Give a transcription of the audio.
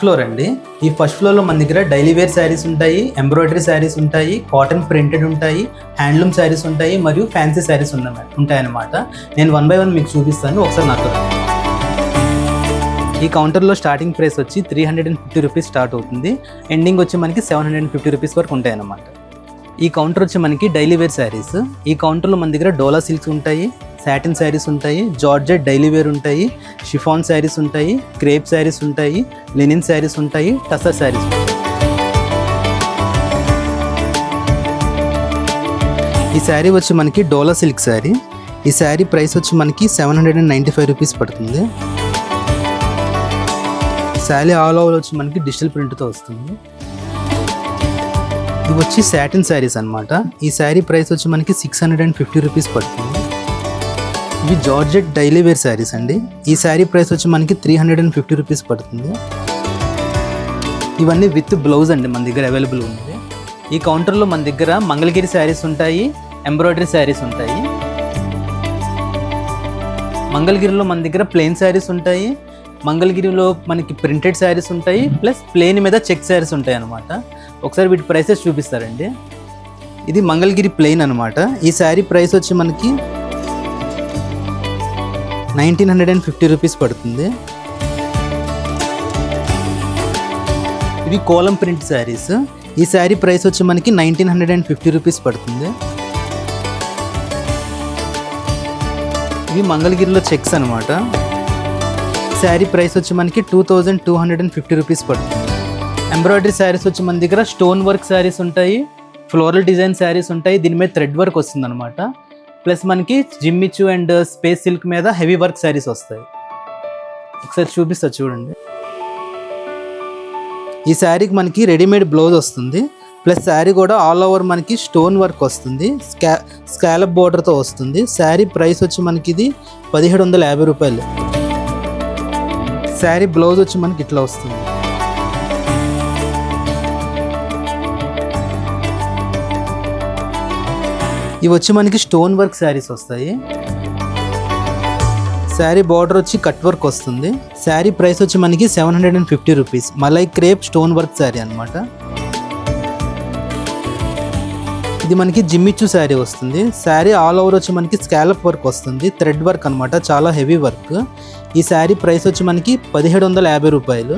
Floor అండి. ఈ first ఫ్లోర్లో మన దగ్గర డైలీ వేర్ శారీస్ ఉంటాయి, ఎంబ్రాయిడరీ శారీస్ ఉంటాయి, కాటన్ ప్రింటెడ్ ఉంటాయి, హ్యాండ్లూమ్ శారీస్ ఉంటాయి మరియు ఫ్యాన్సీ శారీస్ ఉంటాయన్నమాట. నేను 1 by 1 మీకు చూపిస్తాను, ఒకసారి నాకు. ఈ కౌంటర్లో స్టార్టింగ్ ప్రైస్ వచ్చి 350 రూపీస్ స్టార్ట్ అవుతుంది. ఎండింగ్ వచ్చి మనకి 750 రూపీస్ వరకు ఉంటాయన్నమాట. ఈ కౌంటర్ వచ్చి మనకి డైలీ వేర్ శారీస్. ఈ కౌంటర్లో మన దగ్గర డోలా సిల్క్స్ ఉంటాయి, సాటిన్ శారీస్ ఉంటాయి, జార్జెట్ డైలీ వేర్ ఉంటాయి, షిఫాన్ శారీస్ ఉంటాయి, క్రేప్ శారీస్ ఉంటాయి, లెనిన్ శారీస్ ఉంటాయి, టసర్ శారీస్. ఈ శారీ వచ్చి మనకి డోలా సిల్క్ శారీ. ఈ శారీ ప్రైస్ వచ్చి మనకి 795 రూపీస్ పడుతుంది. శారీ ఆల్ ఓవర్ వచ్చి మనకి డిజిటల్ ప్రింట్తో వస్తుంది. ఇవి వచ్చి సాటిన్ శారీస్ అనమాట. ఈ శారీ ప్రైస్ వచ్చి మనకి 650 రూపీస్ పడుతుంది. ఇవి జార్జెట్ డైలీ వేర్ శారీస్ అండి. ఈ శారీ ప్రైస్ వచ్చి మనకి 350 రూపీస్ పడుతుంది. ఇవన్నీ విత్ బ్లౌజ్ అండి మన దగ్గర అవైలబుల్ ఉంది. ఈ కౌంటర్లో మన దగ్గర మంగళగిరి శారీస్ ఉంటాయి, ఎంబ్రాయిడరీ శారీస్ ఉంటాయి. మంగళగిరిలో మన దగ్గర ప్లెయిన్ శారీస్ ఉంటాయి, మంగళగిరిలో మనకి ప్రింటెడ్ శారీస్ ఉంటాయి, ప్లస్ ప్లెయిన్ మీద చెక్ శారీస్ ఉంటాయి అన్నమాట. ఒకసారి వీటి ప్రైసెస్ చూపిస్తారండి. ఇది మంగళగిరి ప్లెయిన్ అనమాట. ఈ శారీ ప్రైస్ వచ్చి మనకి 1950 రూపీస్ పడుతుంది. ఇవి కోలం ప్రింట్ శారీస్. ఈ శారీ ప్రైస్ వచ్చి మనకి 1950 రూపీస్ పడుతుంది. ఇవి మంగళగిరిలో చెక్స్ అనమాట. శారీ ప్రైస్ వచ్చి మనకి 2250 రూపీస్ పడుతుంది. ఎంబ్రాయిడరీ శారీస్ వచ్చి మన దగ్గర స్టోన్ వర్క్ శారీస్ ఉంటాయి, ఫ్లోరల్ డిజైన్ శారీస్ ఉంటాయి, దీని మీద థ్రెడ్ వర్క్ వస్తుంది అనమాట. ప్లస్ మనకి జిమ్మిచు అండ్ స్పేస్ సిల్క్ మీద హెవీ వర్క్ శారీస్ వస్తాయి. ఒకసారి చూపిస్తా చూడండి. ఈ శారీకి మనకి రెడీమేడ్ బ్లౌజ్ వస్తుంది, ప్లస్ శారీ కూడా ఆల్ ఓవర్ మనకి స్టోన్ వర్క్ వస్తుంది, స్కాలప్ బోర్డర్తో వస్తుంది. శారీ ప్రైస్ వచ్చి మనకి ఇది 1750 రూపాయలు. శారీ బ్లౌజ్ వచ్చి మనకి ఇట్లా వస్తుంది. ఇవి వచ్చి మనకి స్టోన్ వర్క్ శారీస్ వస్తాయి. శారీ బార్డర్ వచ్చి కట్ వర్క్ వస్తుంది. శారీ ప్రైస్ వచ్చి మనకి 750 rupees. Malai crepe stone work sari అనమాట. ఇది మనకి జిమ్మిచు శారీ వస్తుంది. శారీ ఆల్ ఓవర్ వచ్చి మనకి స్కాలప్ వర్క్ వస్తుంది, థ్రెడ్ వర్క్ అనమాట, చాలా హెవీ వర్క్. ఈ శారీ ప్రైస్ వచ్చి మనకి 1750 రూపాయలు.